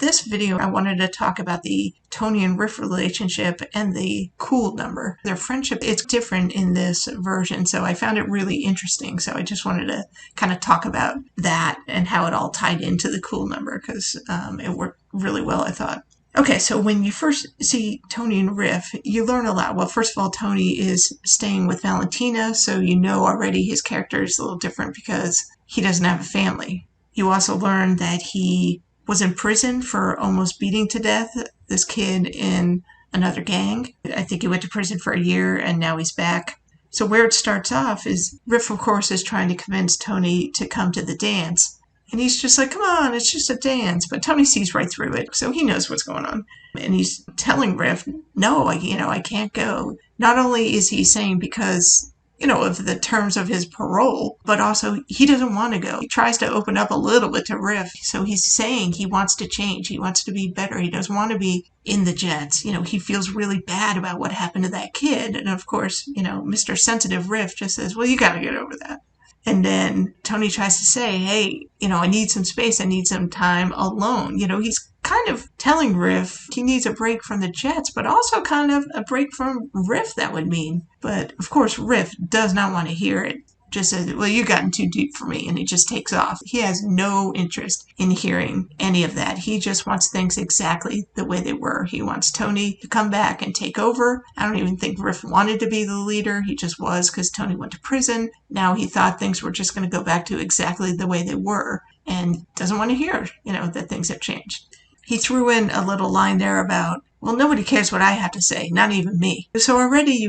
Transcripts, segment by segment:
this video, I wanted to talk about the Tony and Riff relationship and the cool number. Their friendship is different in this version, so I found it really interesting. So I just wanted to kind of talk about that and how it all tied into the cool number, because it worked really well, I thought. Okay, so when you first see Tony and Riff, you learn a lot. Well, first of all, Tony is staying with Valentina, so you know already his character is a little different because he doesn't have a family. You also learn that he was in prison for almost beating to death this kid in another gang. I think he went to prison for a year and now he's back. So where it starts off is Riff, of course, is trying to convince Tony to come to the dance. And he's just like, come on, it's just a dance. But Tony sees right through it, so he knows what's going on. And he's telling Riff, no, I can't go. Not only is he saying because of the terms of his parole, but also he doesn't want to go. He tries to open up a little bit to Riff. So he's saying he wants to change. He wants to be better. He doesn't want to be in the Jets. He feels really bad about what happened to that kid. And of course, Mr. Sensitive Riff just says, well, you got to get over that. And then Tony tries to say, hey, I need some space. I need some time alone. He's kind of telling Riff he needs a break from the Jets, but also kind of a break from Riff, that would mean. But of course, Riff does not want to hear it. Just says, well, you've gotten too deep for me, and he just takes off. He has no interest in hearing any of that. He just wants things exactly the way they were. He wants Tony to come back and take over. I don't even think Riff wanted to be the leader. He just was because Tony went to prison. Now he thought things were just going to go back to exactly the way they were and doesn't want to hear, that things have changed. He threw in a little line there about, well, nobody cares what I have to say, not even me. So already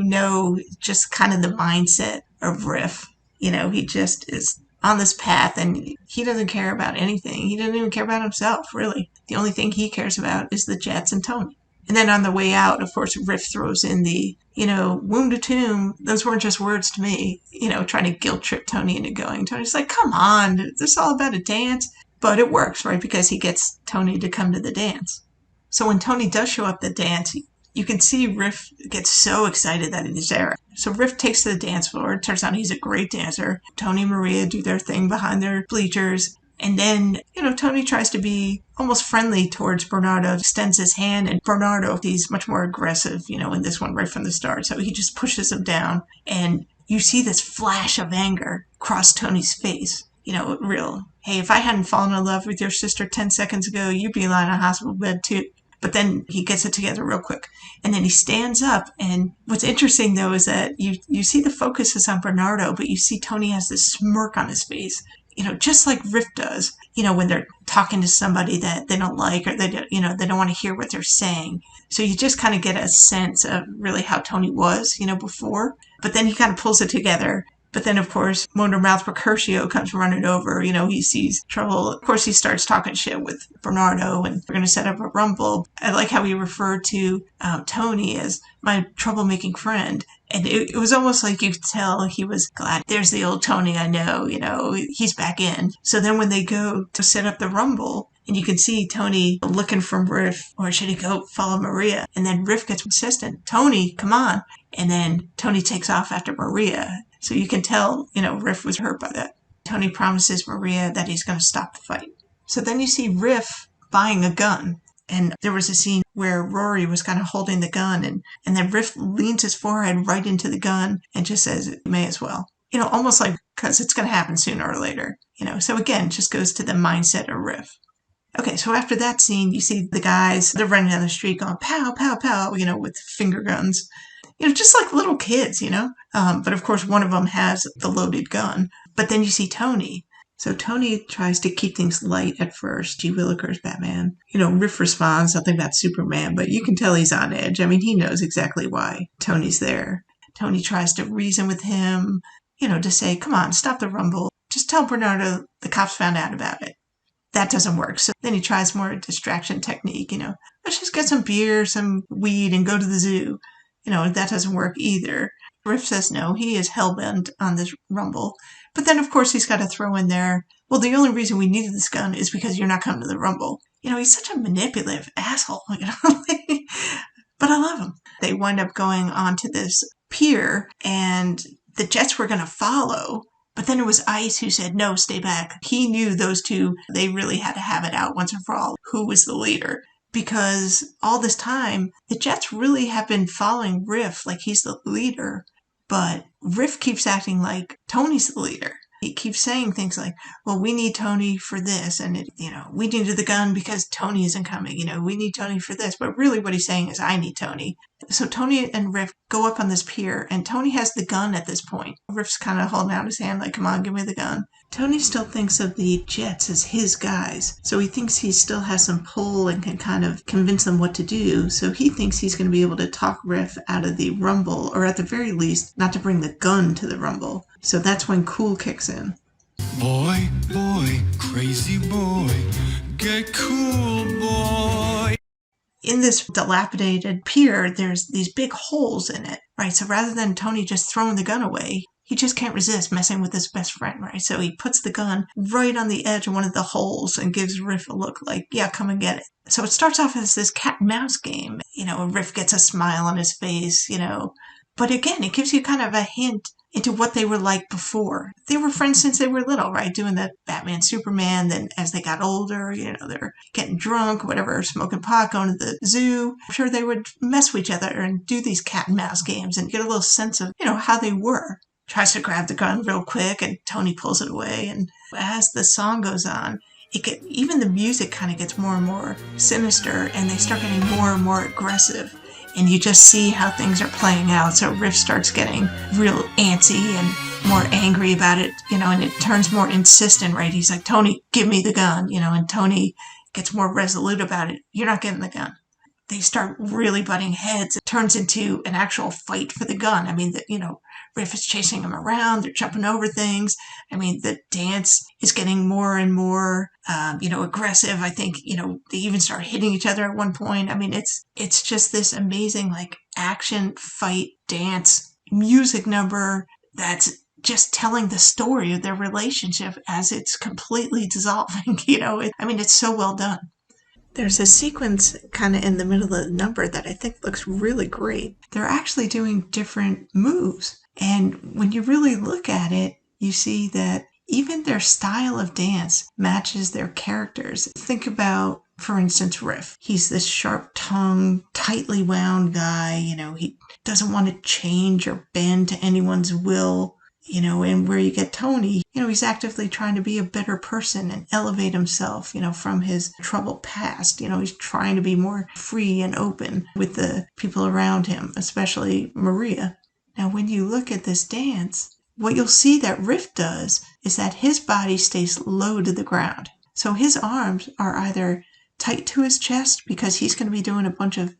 just kind of the mindset of Riff. He just is on this path and he doesn't care about anything. He doesn't even care about himself, really. The only thing he cares about is the Jets and Tony. And then on the way out, of course, Riff throws in the, womb to tomb. Those weren't just words to me, trying to guilt trip Tony into going. Tony's like, come on, this is all about a dance. But it works, right? Because he gets Tony to come to the dance. So when Tony does show up at the dance, you can see Riff gets so excited that he's there. So Riff takes to the dance floor. It turns out he's a great dancer. Tony and Maria do their thing behind their bleachers. And then, Tony tries to be almost friendly towards Bernardo, extends his hand. And Bernardo, he's much more aggressive, in this one right from the start. So he just pushes him down. And you see this flash of anger cross Tony's face. Real, hey, if I hadn't fallen in love with your sister 10 seconds ago, you'd be lying in a hospital bed too. But then he gets it together real quick. And then he stands up. And what's interesting, though, is that you see the focus is on Bernardo, but you see Tony has this smirk on his face, just like Riff does, when they're talking to somebody that they don't like or they don't want to hear what they're saying. So you just kind of get a sense of really how Tony was, before. But then he kind of pulls it together. But then, of course, Motor Mouth Mercutio comes running over. He sees trouble. Of course, he starts talking shit with Bernardo, and we're going to set up a rumble. I like how he referred to Tony as my troublemaking friend. And it was almost like you could tell he was glad. There's the old Tony I know, he's back in. So then when they go to set up the rumble, and you can see Tony looking for Riff, or should he go follow Maria? And then Riff gets insistent, Tony, come on. And then Tony takes off after Maria. So you can tell, Riff was hurt by that. Tony promises Maria that he's going to stop the fight. So then you see Riff buying a gun. And there was a scene where Rory was kind of holding the gun. And then Riff leans his forehead right into the gun and just says, you may as well. Almost like, because it's going to happen sooner or later. So again, just goes to the mindset of Riff. Okay, so after that scene, you see the guys, they're running down the street going, pow, pow, pow, with finger guns. Just like little kids, But of course, one of them has the loaded gun. But then you see Tony. So Tony tries to keep things light at first. Gee Willikers, Batman. Riff responds something about Superman, but you can tell he's on edge. I mean, he knows exactly why Tony's there. Tony tries to reason with him, to say, come on, stop the rumble. Just tell Bernardo the cops found out about it. That doesn't work. So then he tries more distraction technique, let's just get some beer, some weed, and go to the zoo. That doesn't work either. Riff says no, he is hellbent on this rumble. But then, of course, he's got to throw in there, well, the only reason we needed this gun is because you're not coming to the rumble. He's such a manipulative asshole, But I love him. They wind up going onto this pier, and the Jets were going to follow. But then it was Ice who said, no, stay back. He knew those two, they really had to have it out once and for all who was the leader. Because all this time, the Jets really have been following Riff like he's the leader. But Riff keeps acting like Tony's the leader. He keeps saying things like, well, we need Tony for this. And, we needed the gun because Tony isn't coming. We need Tony for this. But really what he's saying is, I need Tony. So Tony and Riff go up on this pier, and Tony has the gun at this point. Riff's kind of holding out his hand like, come on, give me the gun. Tony still thinks of the Jets as his guys. So he thinks he still has some pull and can kind of convince them what to do. So he thinks he's going to be able to talk Riff out of the rumble, or at the very least, not to bring the gun to the rumble. So that's when Cool kicks in. Boy, crazy boy, get cool, boy. In this dilapidated pier, there's these big holes in it, right? So rather than Tony just throwing the gun away, he just can't resist messing with his best friend, right? So he puts the gun right on the edge of one of the holes and gives Riff a look like, yeah, come and get it. So it starts off as this cat and mouse game. Riff gets a smile on his face, But again, it gives you kind of a hint into what they were like before. They were friends since they were little, right? Doing the Batman, Superman. Then as they got older, they're getting drunk, whatever, smoking pot, going to the zoo. I'm sure they would mess with each other and do these cat and mouse games and get a little sense of, how they were. Tries to grab the gun real quick and Tony pulls it away. And as the song goes on, even the music kind of gets more and more sinister, and they start getting more and more aggressive. And you just see how things are playing out. So Riff starts getting real antsy and more angry about it, and it turns more insistent, right? He's like, Tony, give me the gun, and Tony gets more resolute about it. You're not getting the gun. They start really butting heads. It turns into an actual fight for the gun. Riff is chasing him around. They're jumping over things. The dance is getting more and more, aggressive. I think, they even start hitting each other at one point. It's just this amazing, action, fight, dance, music number that's just telling the story of their relationship as it's completely dissolving. It's so well done. There's a sequence kind of in the middle of the number that I think looks really great. They're actually doing different moves. And when you really look at it, you see that even their style of dance matches their characters. Think about, for instance, Riff. He's this sharp-tongued, tightly wound guy. He doesn't want to change or bend to anyone's will. And where you get Tony, he's actively trying to be a better person and elevate himself, from his troubled past. He's trying to be more free and open with the people around him, especially Maria. Now, when you look at this dance, what you'll see that Riff does is that his body stays low to the ground. So his arms are either tight to his chest because he's going to be doing a bunch of,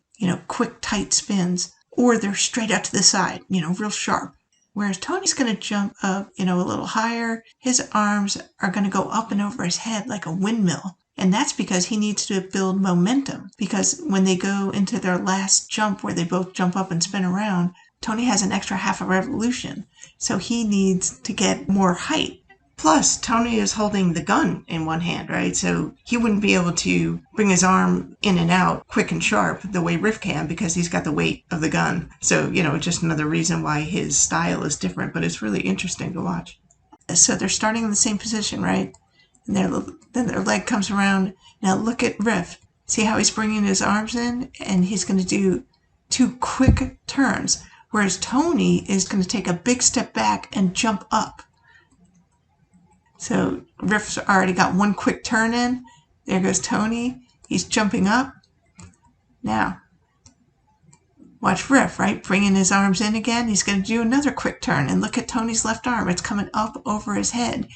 quick, tight spins, or they're straight out to the side, real sharp. Whereas Tony's going to jump up, a little higher. His arms are going to go up and over his head like a windmill. And that's because he needs to build momentum. Because when they go into their last jump where they both jump up and spin around, Tony has an extra half a revolution. So he needs to get more height. Plus, Tony is holding the gun in one hand, right? So he wouldn't be able to bring his arm in and out quick and sharp the way Riff can because he's got the weight of the gun. So, just another reason why his style is different, but it's really interesting to watch. So they're starting in the same position, right? And then their leg comes around. Now look at Riff. See how he's bringing his arms in? And he's going to do 2 quick turns, whereas Tony is going to take a big step back and jump up. So Riff's already got 1 quick turn in. There goes Tony. He's jumping up. Now, watch Riff, right? Bringing his arms in again. He's going to do another quick turn. And look at Tony's left arm. It's coming up over his head.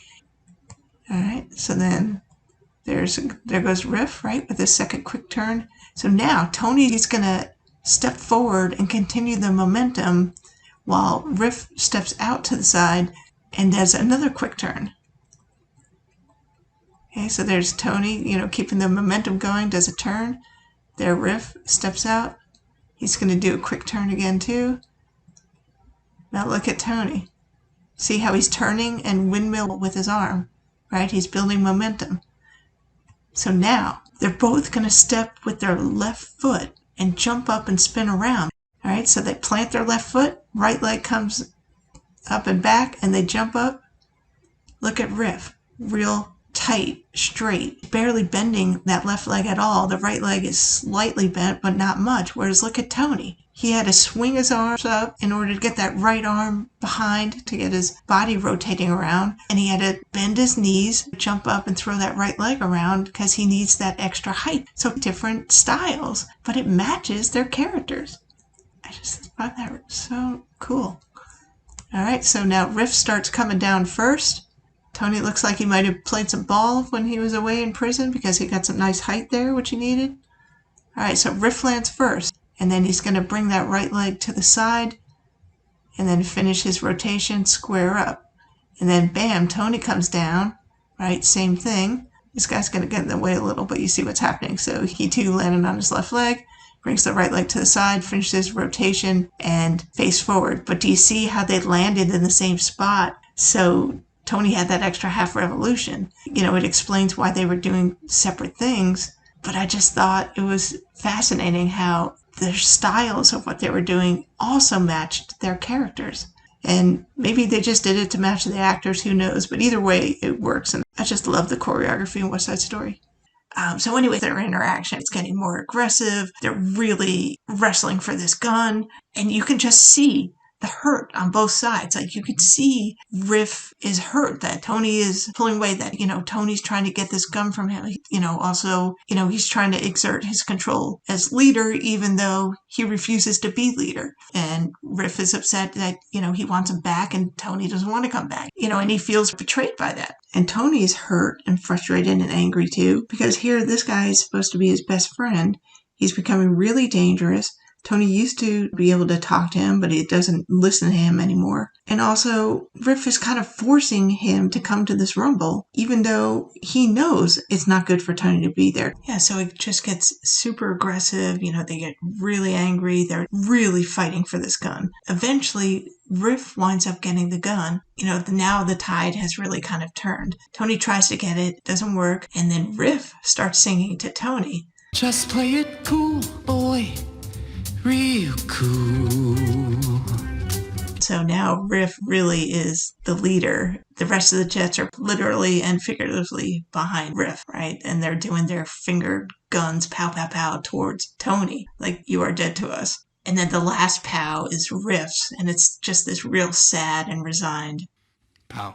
All right. So then there goes Riff, right? With his second quick turn. So now Tony is going to step forward and continue the momentum while Riff steps out to the side and does another quick turn. Okay, so there's Tony, keeping the momentum going, does a turn. There, Riff steps out. He's going to do a quick turn again, too. Now look at Tony. See how he's turning and windmill with his arm, right? He's building momentum. So now they're both going to step with their left foot and jump up and spin around. All right, so they plant their left foot, right leg comes up and back, and they jump up. Look at Riff. Real tight, straight, barely bending that left leg at all. The right leg is slightly bent, but not much. Whereas look at Tony. He had to swing his arms up in order to get that right arm behind to get his body rotating around. And he had to bend his knees, jump up and throw that right leg around because he needs that extra height. So different styles, but it matches their characters. I just find that so cool. All right, so now Riff starts coming down first. Tony looks like he might have played some ball when he was away in prison because he got some nice height there, which he needed. All right, so Riff lands first. And then he's going to bring that right leg to the side and then finish his rotation, square up. And then bam, Tony comes down, right? Same thing. This guy's going to get in the way a little, but you see what's happening. So he too landed on his left leg, brings the right leg to the side, finishes his rotation and face forward. But do you see how they landed in the same spot? So Tony had that extra half revolution. It explains why they were doing separate things. But I just thought it was fascinating how their styles of what they were doing also matched their characters. And maybe they just did it to match the actors, who knows? But either way, it works. And I just love the choreography in West Side Story. So anyway, their interaction, it's getting more aggressive. They're really wrestling for this gun. And you can just see the hurt on both sides. Like you could see Riff is hurt, that Tony is pulling away, that, Tony's trying to get this gun from him. Also, he's trying to exert his control as leader, even though he refuses to be leader. And Riff is upset that, he wants him back and Tony doesn't want to come back, and he feels betrayed by that. And Tony's hurt and frustrated and angry too, because here this guy is supposed to be his best friend. He's becoming really dangerous. Tony used to be able to talk to him, but he doesn't listen to him anymore. And also, Riff is kind of forcing him to come to this rumble, even though he knows it's not good for Tony to be there. Yeah, so it just gets super aggressive. They get really angry. They're really fighting for this gun. Eventually, Riff winds up getting the gun. Now the tide has really kind of turned. Tony tries to get it, doesn't work, and then Riff starts singing to Tony. Just play it cool, boy. Real cool. So now Riff really is the leader. The rest of the Jets are literally and figuratively behind Riff, right? And they're doing their finger guns, pow, pow, pow, towards Tony. Like, you are dead to us. And then the last pow is Riff's, and it's just this real sad and resigned Pow.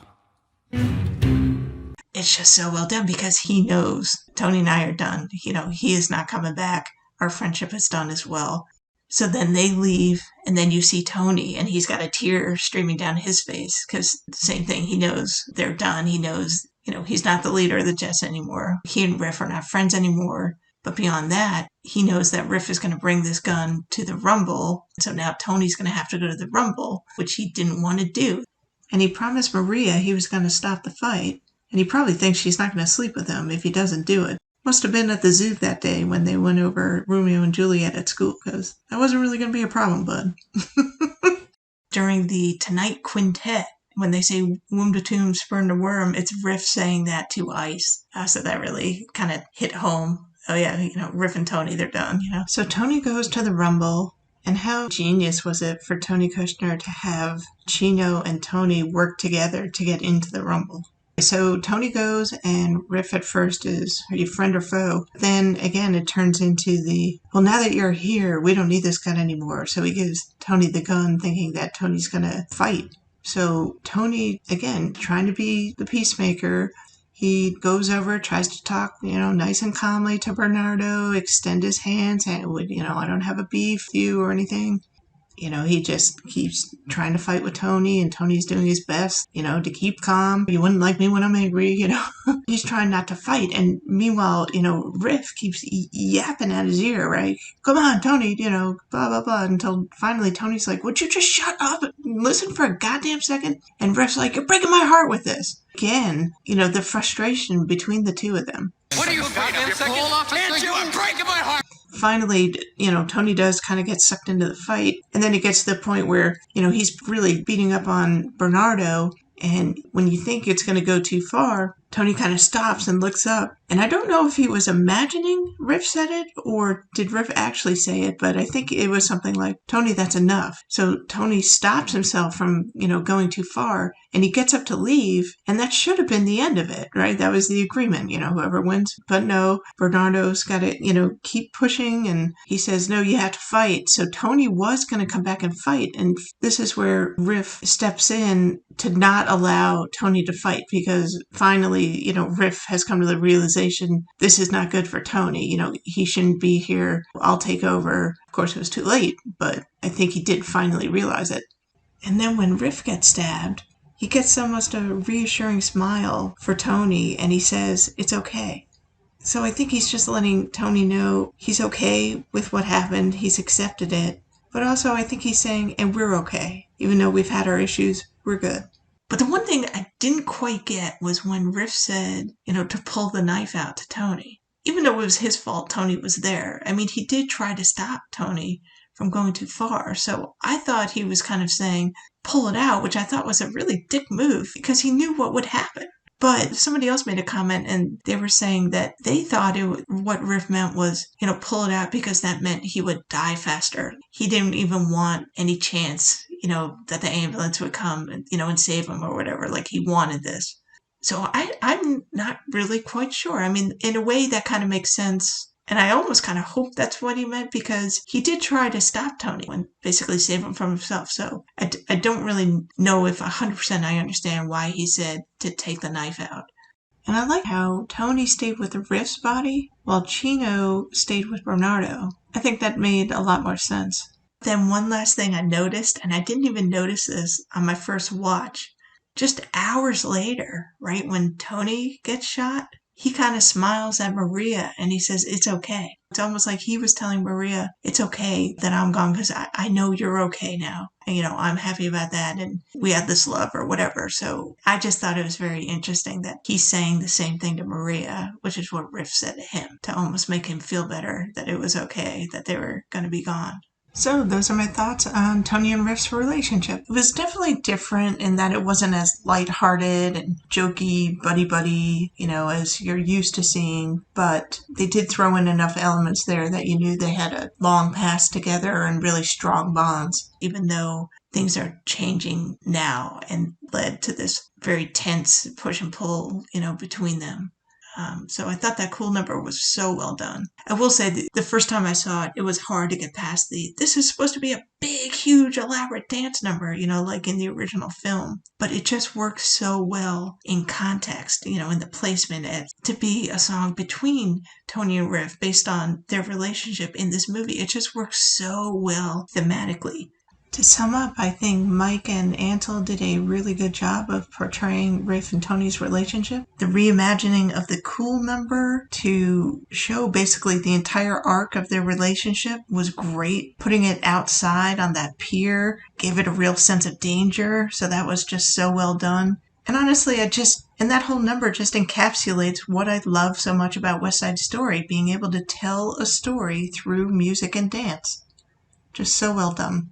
It's just so well done because he knows Tony and I are done. He is not coming back. Our friendship is done as well. So then they leave, and then you see Tony, and he's got a tear streaming down his face because same thing. He knows they're done. He knows, he's not the leader of the Jets anymore. He and Riff are not friends anymore. But beyond that, he knows that Riff is going to bring this gun to the Rumble. So now Tony's going to have to go to the Rumble, which he didn't want to do. And he promised Maria he was going to stop the fight. And he probably thinks she's not going to sleep with him if he doesn't do it. Must have been at the zoo that day when they went over Romeo and Juliet at school, because that wasn't really going to be a problem, bud. During the Tonight Quintet, when they say womb to tomb, sperm to worm, it's Riff saying that to Ice. So that really kind of hit home. Oh yeah, Riff and Tony, they're done, So Tony goes to the Rumble, and how genius was it for Tony Kushner to have Chino and Tony work together to get into the Rumble? So Tony goes, and Riff at first is, are you friend or foe? Then again, it turns into well, now that you're here, we don't need this gun anymore. So he gives Tony the gun thinking that Tony's going to fight. So Tony, again, trying to be the peacemaker, he goes over, tries to talk, nice and calmly to Bernardo, extend his hand, saying, I don't have a beef with you or anything. He just keeps trying to fight with Tony, and Tony's doing his best, to keep calm. You wouldn't like me when I'm angry, He's trying not to fight. And meanwhile, Riff keeps yapping at his ear, right? Come on, Tony, blah, blah, blah. Until finally Tony's like, would you just shut up and listen for a goddamn second? And Riff's like, you're breaking my heart with this. Again, the frustration between the two of them. What are you, goddamn second? Can't you? I'm breaking my heart. Finally, Tony does kind of get sucked into the fight. And then it gets to the point where, he's really beating up on Bernardo. And when you think it's going to go too far, Tony kind of stops and looks up. And I don't know if he was imagining Riff said it or did Riff actually say it, but I think it was something like, Tony, that's enough. So Tony stops himself from, going too far, and he gets up to leave, and that should have been the end of it, right? That was the agreement, whoever wins. But no, Bernardo's got to, keep pushing, and he says, no, you have to fight. So Tony was going to come back and fight, and this is where Riff steps in to not allow Tony to fight, because finally, Riff has come to the realization this is not good for Tony. He shouldn't be here. I'll take over. Of course, it was too late, but I think he did finally realize it. And then when Riff gets stabbed, he gets almost a reassuring smile for Tony, and he says, it's okay. So I think he's just letting Tony know he's okay with what happened. He's accepted it. But also I think he's saying, and we're okay. Even though we've had our issues, we're good. But the one thing I didn't quite get was when Riff said, to pull the knife out to Tony. Even though it was his fault, Tony was there. I mean, he did try to stop Tony from going too far. So I thought he was kind of saying, pull it out, which I thought was a really dick move because he knew what would happen. But somebody else made a comment, and they were saying that they thought what Riff meant was, pull it out because that meant he would die faster. He didn't even want any chance, that the ambulance would come and save him or whatever. Like, he wanted this. So I'm not really quite sure. I mean, in a way that kind of makes sense. And I almost kind of hope that's what he meant, because he did try to stop Tony and basically save him from himself. So I don't really know if 100% I understand why he said to take the knife out. And I like how Tony stayed with Riff's body while Chino stayed with Bernardo. I think that made a lot more sense. Then one last thing I noticed, and I didn't even notice this on my first watch, just hours later, right when Tony gets shot, he kind of smiles at Maria and he says, it's okay. It's almost like he was telling Maria, it's okay that I'm gone because I know you're okay now. And, I'm happy about that. And we had this love or whatever. So I just thought it was very interesting that he's saying the same thing to Maria, which is what Riff said to him, to almost make him feel better that it was okay, that they were going to be gone. So those are my thoughts on Tony and Riff's relationship. It was definitely different in that it wasn't as lighthearted and jokey, buddy-buddy, as you're used to seeing. But they did throw in enough elements there that you knew they had a long past together and really strong bonds, even though things are changing now and led to this very tense push and pull, between them. So I thought that cool number was so well done. I will say the first time I saw it, it was hard to get past this is supposed to be a big, huge, elaborate dance number, like in the original film. But it just works so well in context, in the placement to be a song between Tony and Riff based on their relationship in this movie. It just works so well thematically. To sum up, I think Mike and Ansel did a really good job of portraying Riff and Tony's relationship. The reimagining of the cool number to show basically the entire arc of their relationship was great. Putting it outside on that pier gave it a real sense of danger, so that was just so well done. And honestly, and that whole number just encapsulates what I love so much about West Side Story, being able to tell a story through music and dance. Just so well done.